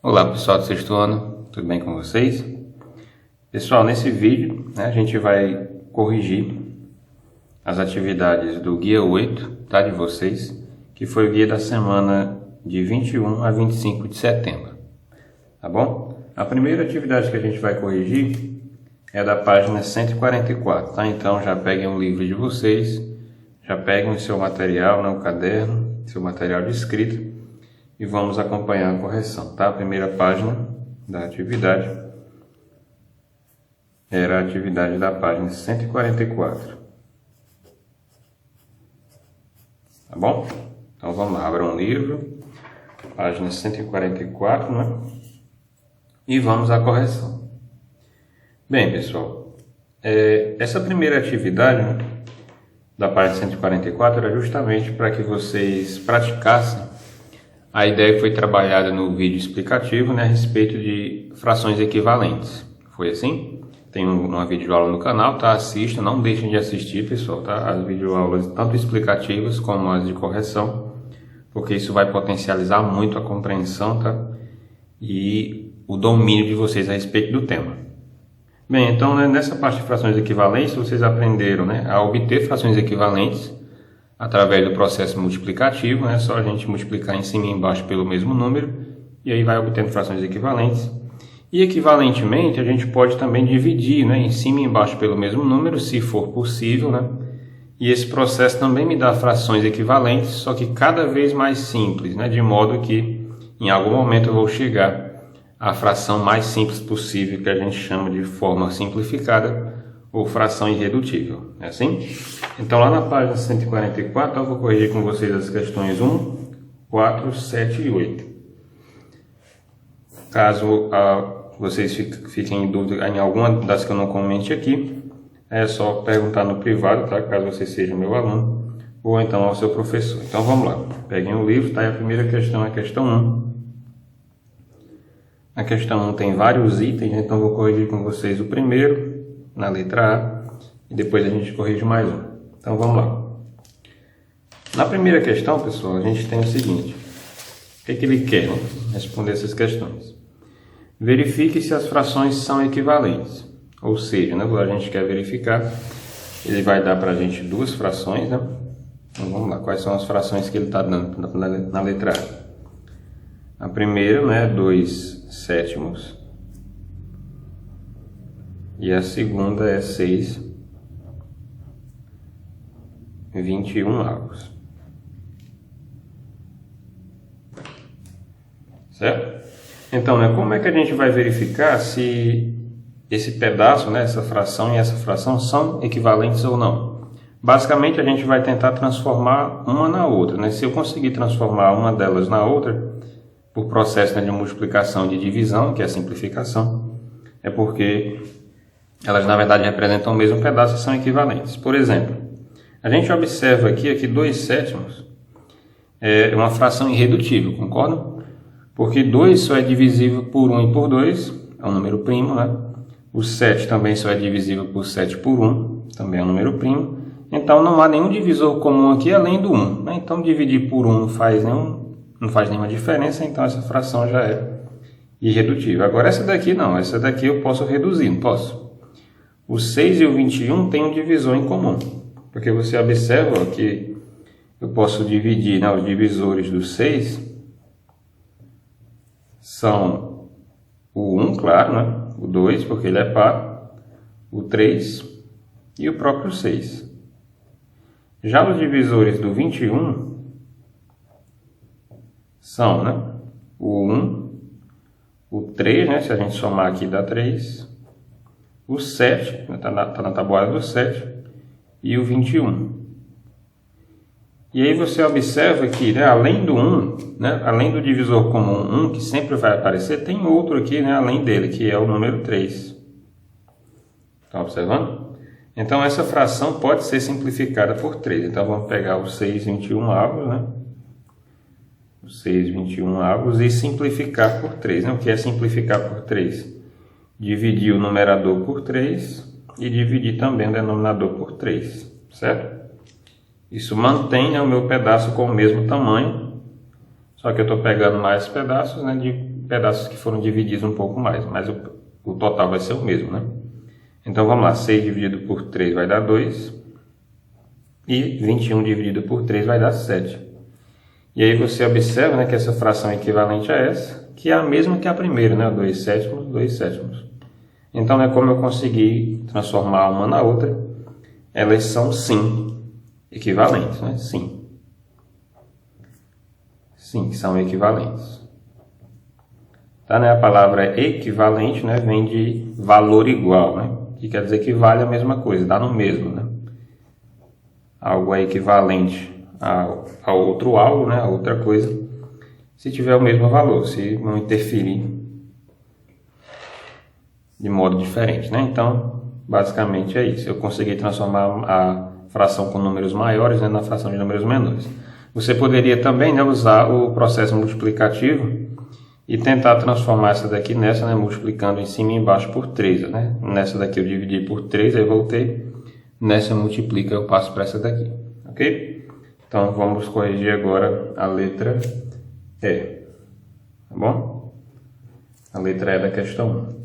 Olá pessoal do sexto ano, tudo bem com vocês? Pessoal, nesse vídeo a gente vai corrigir as atividades do guia 8, tá, de vocês, que foi o guia da semana de 21 a 25 de setembro, tá bom? A primeira atividade que a gente vai corrigir é da página 144, tá? Então já peguem o livro de vocês, já peguem o seu material, o caderno, seu material de escrita, e vamos acompanhar a correção, tá? A primeira página da atividade era a atividade da página 144. Tá bom? Então vamos lá, abra um livro, página 144, né? E vamos à correção. Bem, pessoal, essa primeira atividade, né, da página 144 era justamente para que vocês praticassem a ideia que foi trabalhada no vídeo explicativo, né, a respeito de frações equivalentes. Foi assim? Tem uma videoaula no canal, tá? Assista, não deixem de assistir, pessoal, tá? As videoaulas tanto explicativas como as de correção, porque isso vai potencializar muito a compreensão, tá? E o domínio de vocês a respeito do tema. Bem, então, né, nessa parte de frações equivalentes, vocês aprenderam, né, a obter frações equivalentes através do processo multiplicativo, né? Só a gente multiplicar em cima e embaixo pelo mesmo número, e aí vai obtendo frações equivalentes. E equivalentemente, a gente pode também dividir, né, em cima e embaixo pelo mesmo número, se for possível, né? E esse processo também me dá frações equivalentes, só que cada vez mais simples, né? De modo que em algum momento eu vou chegar à fração mais simples possível, que a gente chama de forma simplificada, ou fração irredutível, é assim? Então lá na página 144 eu vou corrigir com vocês as questões 1, 4, 7 e 8. Caso vocês fiquem em dúvida em alguma das que eu não comente aqui, é só perguntar no privado, tá? Caso você seja meu aluno, ou então ao seu professor. Então vamos lá, peguem o livro, tá? E a primeira questão é a questão 1. A questão 1 tem vários itens, então vou corrigir com vocês o primeiro, na letra A, e depois a gente corrige mais um. Então vamos lá. Na primeira questão, pessoal, a gente tem o seguinte: o que ele quer, né? Responder essas questões. Verifique se as frações são equivalentes. Ou seja, né, a gente quer verificar, ele vai dar para a gente duas frações, né? Então vamos lá, quais são as frações que ele está dando na letra A? A primeira, né, 2 sétimos. E a segunda é 6/21. Certo? Então, né, como é que a gente vai verificar se esse pedaço, né, essa fração e essa fração são equivalentes ou não? Basicamente, a gente vai tentar transformar uma na outra, né? Se eu conseguir transformar uma delas na outra, por processo, né, de multiplicação e de divisão, que é a simplificação, é porque elas na verdade representam o mesmo pedaço e são equivalentes. Por exemplo, a gente observa aqui que 2 sétimos é uma fração irredutível, concordam? Porque 2 só é divisível por 1 e por 2, é um número primo, né? O 7 também só é divisível por 7 por 1, também é um número primo. Então não há nenhum divisor comum aqui além do 1, né? Então dividir por 1 não faz nenhuma diferença, então essa fração já é irredutível. Agora essa daqui não, essa daqui eu posso reduzir, não posso? O 6 e o 21 têm um divisor em comum, porque você observa que eu posso dividir, né, os divisores do 6 são o 1, claro, né, o 2, porque ele é par, o 3 e o próprio 6. Já os divisores do 21 são, né, o 1, o 3, né, se a gente somar aqui dá 3, o 7, está na tabuada do 7, e o 21. E aí você observa que, né, além do 1, né, além do divisor comum 1, que sempre vai aparecer, tem outro aqui, né, além dele, que é o número 3. Estão observando? Então essa fração pode ser simplificada por 3. Então vamos pegar o 6/21, né? O 6/21 e simplificar por 3. Né? O que é simplificar por 3? Dividir o numerador por 3 e dividir também o denominador por 3, certo? Isso mantém, né, o meu pedaço com o mesmo tamanho, só que eu estou pegando mais pedaços, né, pedaços que foram divididos um pouco mais, mas o total vai ser o mesmo, né? Então vamos lá, 6 dividido por 3 vai dar 2, e 21 dividido por 3 vai dar 7. E aí você observa, né, que essa fração é equivalente a essa, que é a mesma que a primeira, né? 2 sétimos, 2 sétimos. Então, né, como eu consegui transformar uma na outra, elas são sim equivalentes, né? Sim. Sim, são equivalentes. Tá, né? A palavra equivalente, né, vem de valor igual, né? Que quer dizer que vale a mesma coisa, dá no mesmo, né? Algo é equivalente a outro algo, né, a outra coisa, se tiver o mesmo valor, se não interferir de modo diferente, né? Então, basicamente é isso. Eu consegui transformar a fração com números maiores, né, na fração de números menores. Você poderia também, né, usar o processo multiplicativo e tentar transformar essa daqui nessa, né, multiplicando em cima e embaixo por 3, né? Nessa daqui eu dividi por 3, aí voltei. Nessa multiplica, eu passo para essa daqui, ok? Então, vamos corrigir agora a letra E, tá bom? A letra E da questão 1.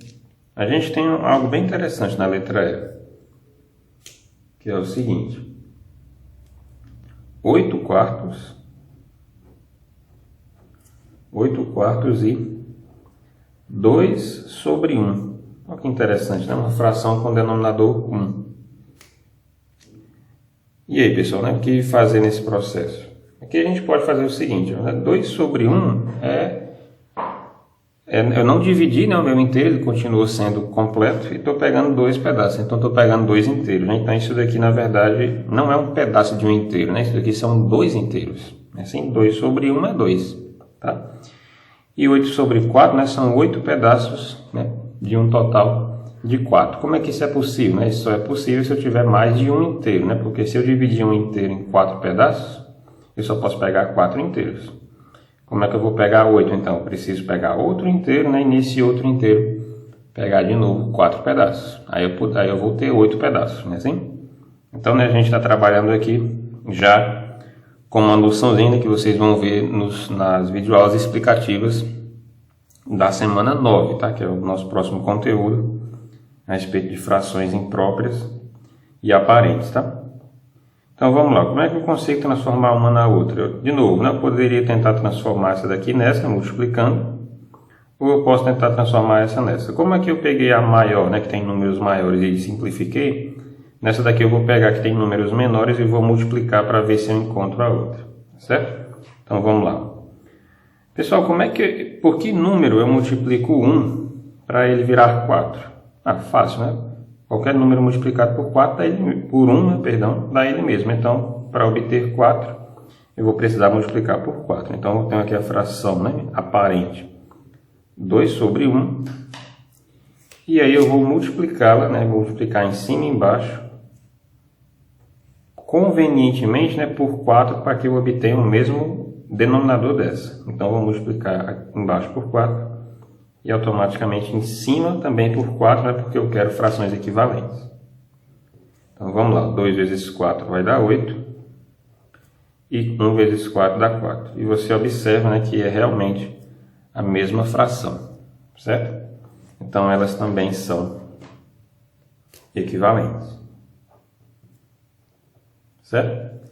A gente tem algo bem interessante na letra E, que é o seguinte. 8 quartos e 2 sobre 1. Olha que interessante, né? Uma fração com denominador 1. E aí, pessoal, né? O que fazer nesse processo? Aqui a gente pode fazer o seguinte, né? 2 sobre 1 eu não dividi, né, o meu inteiro, ele continua sendo completo e estou pegando 2 pedaços, então estou pegando 2 inteiros, né? Então isso daqui na verdade não é um pedaço de um inteiro, né? Isso daqui são 2 inteiros, assim, 2 sobre 1 é 2, tá? E 8 sobre 4, né, são 8 pedaços, né, de um total de 4. Como é que isso é possível, né? Isso só é possível se eu tiver mais de um inteiro, né? Porque se eu dividir um inteiro em 4 pedaços, eu só posso pegar 4 inteiros. Como é que eu vou pegar 8, então? Eu preciso pegar outro inteiro, né? E nesse outro inteiro, pegar de novo 4 pedaços. Aí eu vou ter 8 pedaços, né? Assim? Então, né, a gente está trabalhando aqui já com uma noçãozinha que vocês vão ver nas videoaulas explicativas da semana 9, tá? Que é o nosso próximo conteúdo a respeito de frações impróprias e aparentes, tá? Então vamos lá, como é que eu consigo transformar uma na outra? De novo, né, eu poderia tentar transformar essa daqui nessa, multiplicando, ou eu posso tentar transformar essa nessa. Como é que eu peguei a maior, né, que tem números maiores e simplifiquei, nessa daqui eu vou pegar que tem números menores e vou multiplicar para ver se eu encontro a outra, certo? Então vamos lá. Pessoal, por que número eu multiplico 1 para ele virar 4? Ah, fácil, né? Qualquer número multiplicado por 4, por 1, né, perdão, dá ele mesmo. Então, para obter 4, eu vou precisar multiplicar por 4. Então, eu tenho aqui a fração, né, aparente, 2 sobre 1. E aí eu vou multiplicá-la, né, vou multiplicar em cima e embaixo, convenientemente, né, por 4, para que eu obtenha o mesmo denominador dessa. Então, eu vou multiplicar embaixo por 4. E automaticamente em cima também por 4, né, porque eu quero frações equivalentes. Então vamos lá, 2 vezes 4 vai dar 8, e 1 vezes 4 dá 4. E você observa, né, que é realmente a mesma fração, certo? Então elas também são equivalentes, certo?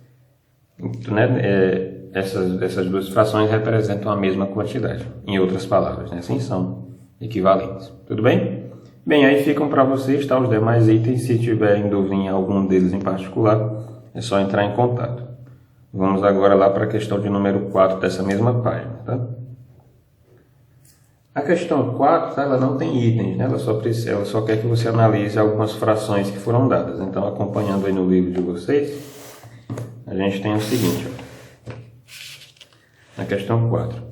Então, né, essas duas frações representam a mesma quantidade, em outras palavras, né? Assim são equivalentes. Tudo bem? Bem, aí ficam para vocês, tá, os demais itens. Se tiverem dúvida em algum deles em particular, é só entrar em contato. Vamos agora lá para a questão de número 4 dessa mesma página, tá? A questão 4, tá, ela não tem itens, né? Ela só quer que você analise algumas frações que foram dadas. Então, acompanhando aí no livro de vocês, a gente tem o seguinte, ó. Na questão 4.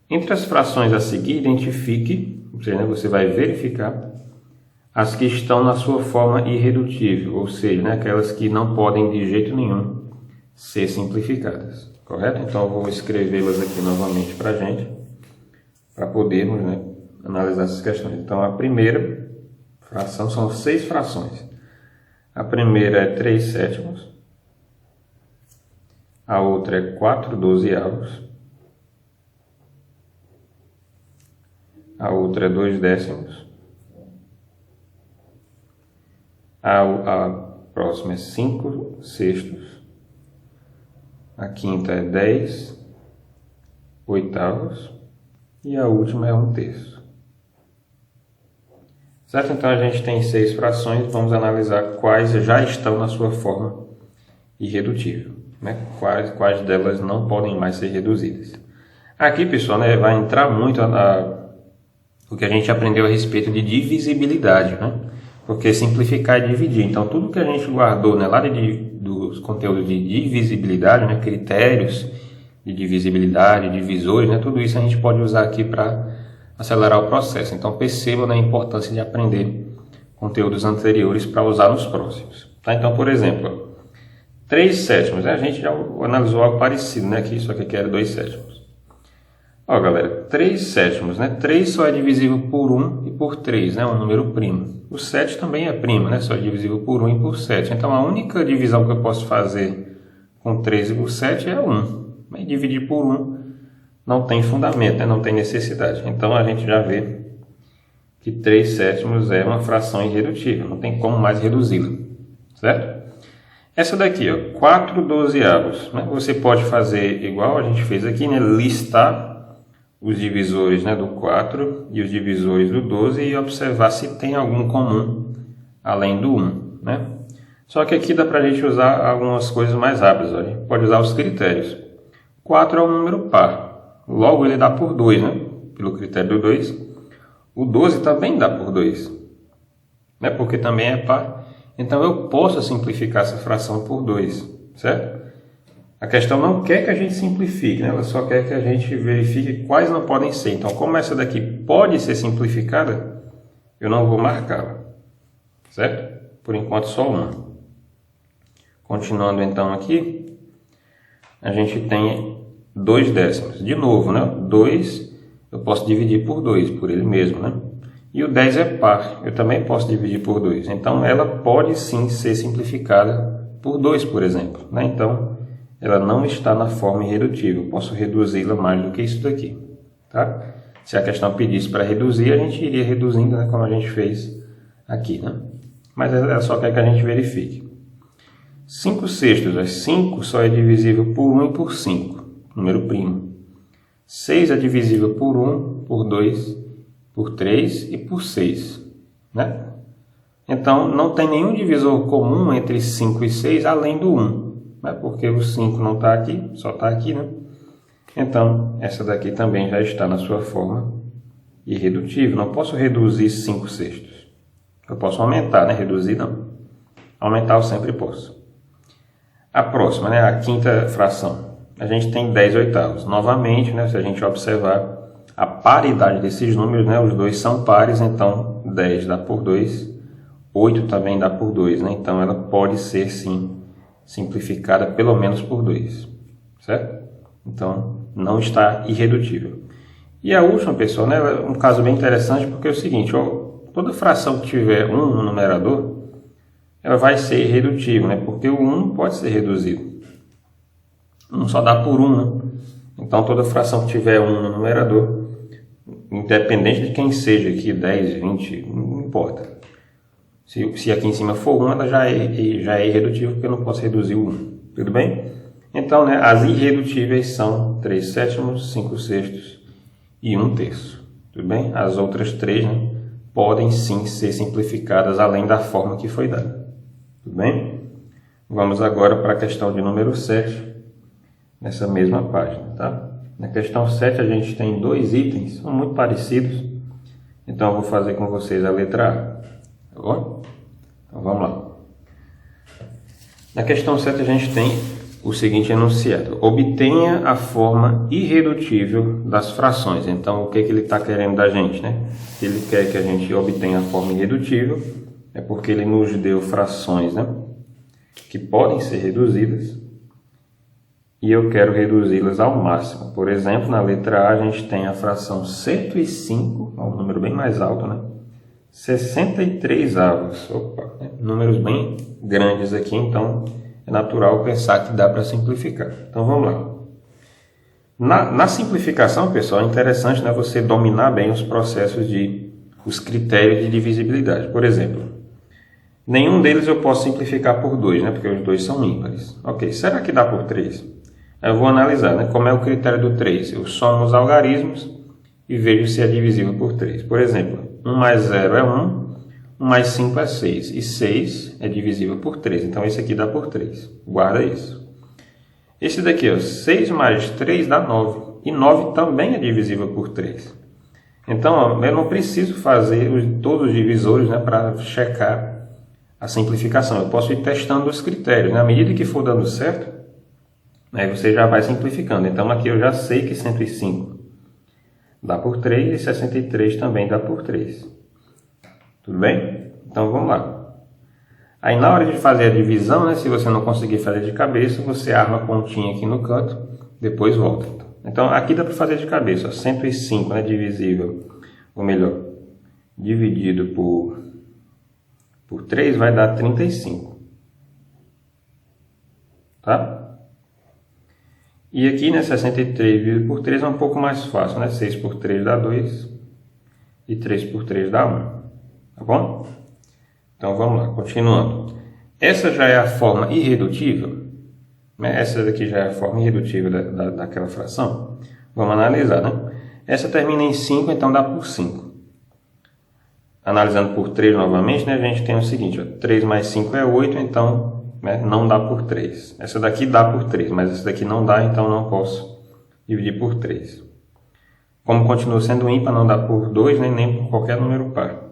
Entre as frações a seguir, identifique, ou seja, né, você vai verificar as que estão na sua forma irredutível, ou seja, né, aquelas que não podem de jeito nenhum ser simplificadas, correto? Então eu vou escrevê-las aqui novamente para a gente, para podermos, né, analisar essas questões. Então a primeira fração, são 6 frações. A primeira é 3 sétimos, a outra é 4 dozeavos, a outra é 2 décimos, a próxima é 5 sextos, a quinta é 10 oitavos e a última é 1 terço. Certo? Então a gente tem 6 frações, vamos analisar quais já estão na sua forma irredutível, né? Quais delas não podem mais ser reduzidas. Aqui, pessoal, né, vai entrar muito o que a gente aprendeu a respeito de divisibilidade, né? Porque simplificar é dividir. Então, tudo que a gente guardou, né, lá dos conteúdos de divisibilidade, né, critérios de divisibilidade, divisores, né, tudo isso a gente pode usar aqui para acelerar o processo. Então, percebam, né, a importância de aprender conteúdos anteriores para usar nos próximos. Tá? Então, por exemplo, 3 sétimos, né? A gente já analisou algo parecido, né? Aqui, só que aqui era 2 sétimos. Ó, galera, 3 sétimos, né? 3 só é divisível por 1 e por 3, né? Um número primo. O 7 também é primo, né? Só é divisível por 1 e por 7. Então, a única divisão que eu posso fazer com 3 e por 7 é 1. E dividir por 1 não tem fundamento, né? Não tem necessidade. Então, a gente já vê que 3 sétimos é uma fração irredutível. Não tem como mais reduzi-la, certo? Essa daqui, ó, 4 dozeavos, né? Você pode fazer igual a gente fez aqui, né? Listar os divisores, né, do 4 e os divisores do 12 e observar se tem algum comum além do 1, né? Só que aqui dá para a gente usar algumas coisas mais rápidas. Ó. A gente pode usar os critérios. 4 é um número par, logo ele dá por 2, né? Pelo critério do 2. O 12 também dá por 2, né? Porque também é par. Então, eu posso simplificar essa fração por 2, certo? A questão não quer que a gente simplifique, né? Ela só quer que a gente verifique quais não podem ser. Então, como essa daqui pode ser simplificada, eu não vou marcá-la, certo? Por enquanto, só uma. Continuando, então, aqui, a gente tem 2 décimos. De novo, né? 2 eu posso dividir por 2, por ele mesmo, né? E o 10 é par, eu também posso dividir por 2. Então, ela pode sim ser simplificada por 2, por exemplo, né? Então, ela não está na forma irredutível. Eu posso reduzi-la mais do que isso daqui, tá? Se a questão pedisse para reduzir, a gente iria reduzindo, né, como a gente fez aqui, né? Mas ela só quer que a gente verifique. 5 sextos, 5 só é divisível por 1 e por 5, número primo. 6 é divisível por 1, por 2, por 3 e por 6, né? Então, não tem nenhum divisor comum entre 5 e 6 além do 1, né? Porque o 5 não está aqui, só está aqui, né? Então, essa daqui também já está na sua forma irredutível. Não posso reduzir 5 sextos. Eu posso aumentar, né? Reduzir não. Aumentar eu sempre posso. A próxima, né? A quinta fração. A gente tem 10 oitavos. Novamente, né? Se a gente observar a paridade desses números, né? Os dois são pares, então 10 dá por 2, 8 também dá por 2, né? Então ela pode ser sim simplificada pelo menos por 2, certo? Então não está irredutível. E a última, pessoal, né? Um caso bem interessante porque é o seguinte, ó, toda fração que tiver 1 no numerador, ela vai ser irredutível, né? Porque o 1 pode ser reduzido. 1 só dá por 1, né? Então toda fração que tiver 1 no numerador, independente de quem seja aqui, 10, 20, não importa. Se aqui em cima for 1, ela já é irredutível, porque eu não posso reduzir o 1. Tudo bem? Então, né, as irredutíveis são 3 sétimos, 5 sextos e 1 terço. Tudo bem? As outras 3, né, podem sim ser simplificadas além da forma que foi dada. Tudo bem? Vamos agora para a questão de número 7, nessa mesma página, tá? Na questão 7 a gente tem 2 itens, são muito parecidos, então eu vou fazer com vocês a letra A, tá bom? Então vamos lá. Na questão 7 a gente tem o seguinte enunciado: obtenha a forma irredutível das frações. Então o que ele está querendo da gente, né? Ele quer que a gente obtenha a forma irredutível, é porque ele nos deu frações, né, que podem ser reduzidas, e eu quero reduzi-las ao máximo. Por exemplo, na letra A a gente tem a fração 105, um número bem mais alto, né? 63 avos. Opa, né? Números bem grandes aqui, então é natural pensar que dá para simplificar. Então vamos lá. Na simplificação, pessoal, é interessante, né, você dominar bem os os critérios de divisibilidade. Por exemplo, nenhum deles eu posso simplificar por 2, né, porque os dois são ímpares. Ok, será que dá por 3? Eu vou analisar, né, como é o critério do 3. Eu somo os algarismos e vejo se é divisível por 3. Por exemplo, 1 mais 0 é 1, 1 mais 5 é 6, e 6 é divisível por 3. Então, esse aqui dá por 3. Guarda isso. Esse daqui, ó, 6 mais 3 dá 9. E 9 também é divisível por 3. Então, ó, eu não preciso fazer todos os divisores, né, para checar a simplificação. Eu posso ir testando os critérios, né? À medida que for dando certo, aí você já vai simplificando. Então, aqui eu já sei que 105 dá por 3 e 63 também dá por 3. Tudo bem? Então, vamos lá. Aí, na hora de fazer a divisão, né, se você não conseguir fazer de cabeça, você arma a pontinha aqui no canto, depois volta. Então, aqui dá para fazer de cabeça. Ó, 105, né, divisível, ou melhor, dividido por 3 vai dar 35. Tá? E aqui, né, 63 dividido por 3 é um pouco mais fácil, né? 6 por 3 dá 2 e 3 por 3 dá 1. Tá bom? Então, vamos lá, continuando. Essa já é a forma irredutível, né? Essa daqui já é a forma irredutível daquela fração. Vamos analisar, né? Essa termina em 5, então dá por 5. Analisando por 3 novamente, né, a gente tem o seguinte, ó, 3 mais 5 é 8, então, né, não dá por 3. Essa daqui dá por 3, mas essa daqui não dá, então não posso dividir por 3. Como continua sendo ímpar, não dá por 2, né, nem por qualquer número par.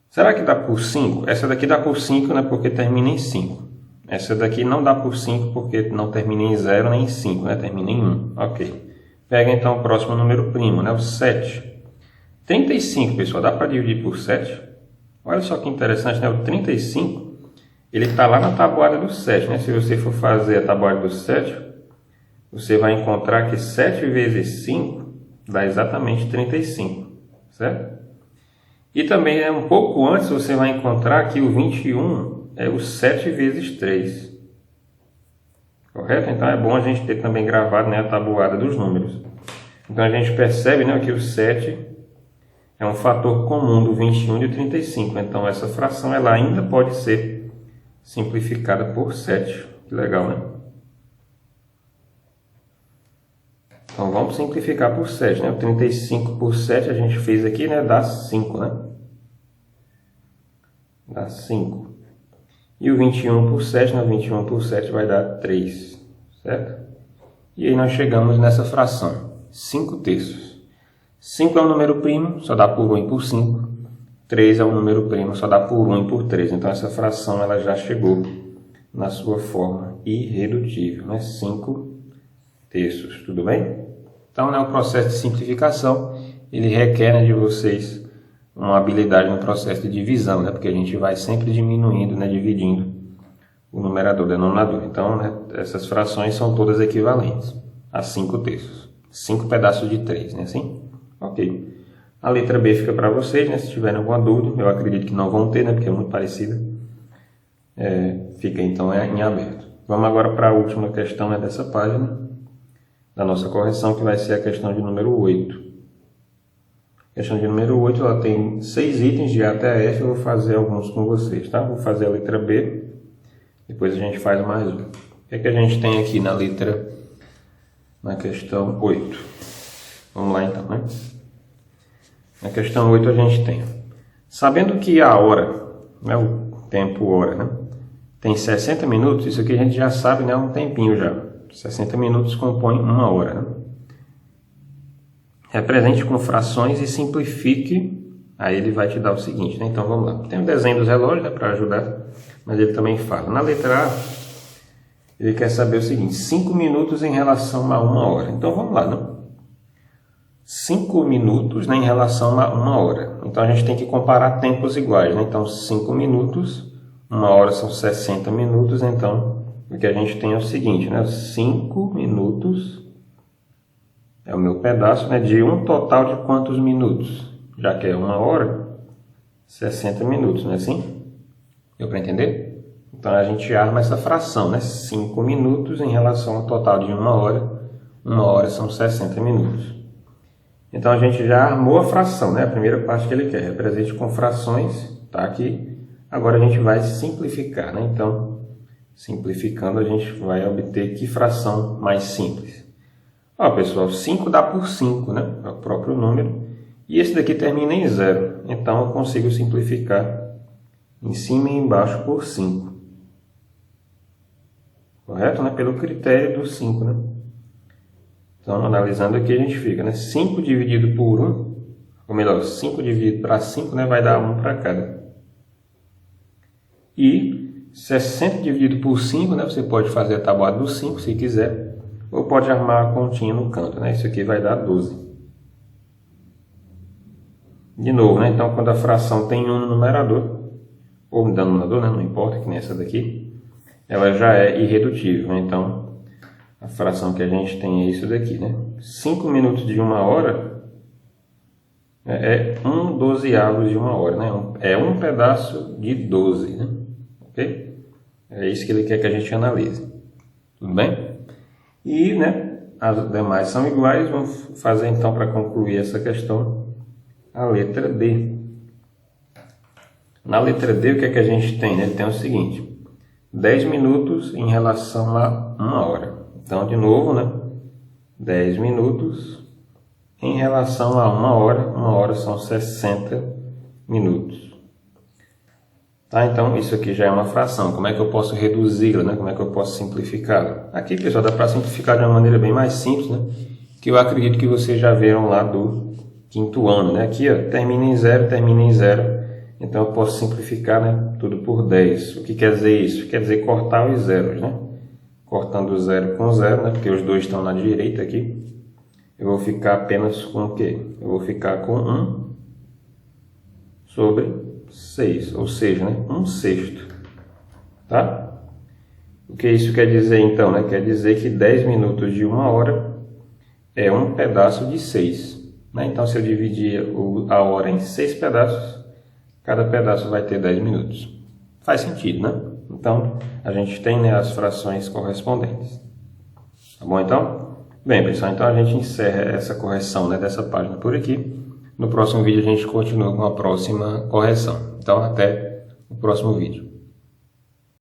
Será que dá por 5? Essa daqui dá por 5, né, porque termina em 5. Essa daqui não dá por 5 porque não termina em 0 nem em 5, né, termina em 1. Ok. Pega então o próximo número primo, né, o 7. 35, pessoal, dá para dividir por 7? Olha só que interessante, né, o 35, ele está lá na tabuada do 7, né? Se você for fazer a tabuada do 7, você vai encontrar que 7 vezes 5 dá exatamente 35, certo? E também, um pouco antes, você vai encontrar que o 21 é o 7 vezes 3. Correto? Então é bom a gente ter também gravado, né, a tabuada dos números. Então a gente percebe, né, que o 7 é um fator comum do 21 e do 35. Então essa fração ela ainda pode ser simplificada por 7. Que legal, né? Então vamos simplificar por 7, né? O 35 por 7 a gente fez aqui, né? Dá 5, né? Dá 5. E o 21 por 7, né? 21 por 7 vai dar 3, certo? E aí nós chegamos nessa fração, 5 terços. 5 é um número primo, só dá por 1 e por 5. 3 é um número primo, só dá por 1 e por 3. Então essa fração ela já chegou na sua forma irredutível, né? 5 terços, tudo bem? Então, né, o processo de simplificação, ele requer, né, de vocês uma habilidade no processo de divisão, né, porque a gente vai sempre diminuindo, né, dividindo o numerador, o denominador. Então, né, essas frações são todas equivalentes a 5 terços. 5 pedaços de 3, né, assim? Ok. A letra B fica para vocês, né, se tiverem alguma dúvida, eu acredito que não vão ter, né, porque é muito parecida. Fica então em aberto. Vamos agora para a última questão, né, dessa página, da nossa correção, que vai ser a questão de número 8. A questão de número 8, ela tem 6 itens de A até F, eu vou fazer alguns com vocês, tá? Vou fazer a letra B, depois a gente faz mais um. O que é que a gente tem aqui na questão 8? Vamos lá então, né? Na questão 8 a gente tem, sabendo que a hora, né, o tempo hora, né, tem 60 minutos, isso aqui a gente já sabe, né, há um tempinho já. 60 minutos compõe uma hora, né? Represente com frações e simplifique. Aí ele vai te dar o seguinte, né? Então vamos lá. Tem o desenho dos relógios, né, para ajudar, mas ele também fala. Na letra A, ele quer saber o seguinte: 5 minutos em relação a uma hora. Então vamos lá, né? 5 minutos, né, em relação a uma hora. Então a gente tem que comparar tempos iguais, né? Então 5 minutos, uma hora são 60 minutos, então o que a gente tem é o seguinte, né? 5 minutos é o meu pedaço, né, de um total de quantos minutos? Já que é uma hora, 60 minutos, não é assim? Deu para entender? Então a gente arma essa fração, né? 5 minutos em relação ao total de uma hora, 1 hora são 60 minutos. Então, a gente já armou a fração, né? A primeira parte que ele quer, represente com frações, tá aqui. Agora, a gente vai simplificar, né? Então, simplificando, a gente vai obter que fração mais simples. Ó, pessoal, 5 dá por 5, né? É o próprio número. E esse daqui termina em 0. Então, eu consigo simplificar em cima e embaixo por 5. Correto? Né? Pelo critério do 5, né? Então, analisando aqui, a gente fica, né? 5 dividido por 1, ou melhor, 5 dividido para 5, né? Vai dar 1 para cada. E 60 dividido por 5, né? Você pode fazer a tabuada do 5, se quiser, ou pode armar a continha no canto, né? Isso aqui vai dar 12. De novo, né? Então, quando a fração tem 1 no numerador, ou no denominador, né? Não importa, que nem essa daqui, ela já é irredutível, né? Então, a fração que a gente tem é isso daqui, né? 5 minutos de 1 hora é 1/12 de 1 hora, né? É um pedaço de 12, né? Ok? É isso que ele quer que a gente analise. Tudo bem? E, né? As demais são iguais. Vamos fazer então, para concluir essa questão, a letra D. Na letra D, o que é que a gente tem, né? Tem o seguinte: 10 minutos em relação a 1 hora. Então, de novo, né? 10 minutos em relação a 1 hora. 1 hora são 60 minutos. Tá? Então, isso aqui já é uma fração. Como é que eu posso reduzi-la, né? Como é que eu posso simplificá-la? Aqui, pessoal, dá para simplificar de uma maneira bem mais simples, né? Que eu acredito que vocês já viram lá do 5º ano, né? Aqui, ó, termina em 0, termina em 0. Então, eu posso simplificar, né? Tudo por 10. O que quer dizer isso? Quer dizer cortar os zeros, né? Cortando o 0 com 0, né? Porque os dois estão na direita aqui. Eu vou ficar apenas com o quê? Eu vou ficar com 1 sobre 6, ou seja, né? 1/6. Tá? O que isso quer dizer então, né? Quer dizer que 10 minutos de 1 hora é um pedaço de 6. Né? Então, se eu dividir a hora em 6 pedaços, cada pedaço vai ter 10 minutos. Faz sentido, né? Então, a gente tem, né, as frações correspondentes. Tá bom, então? Bem, pessoal, então a gente encerra essa correção, né, dessa página por aqui. No próximo vídeo a gente continua com a próxima correção. Então, até o próximo vídeo.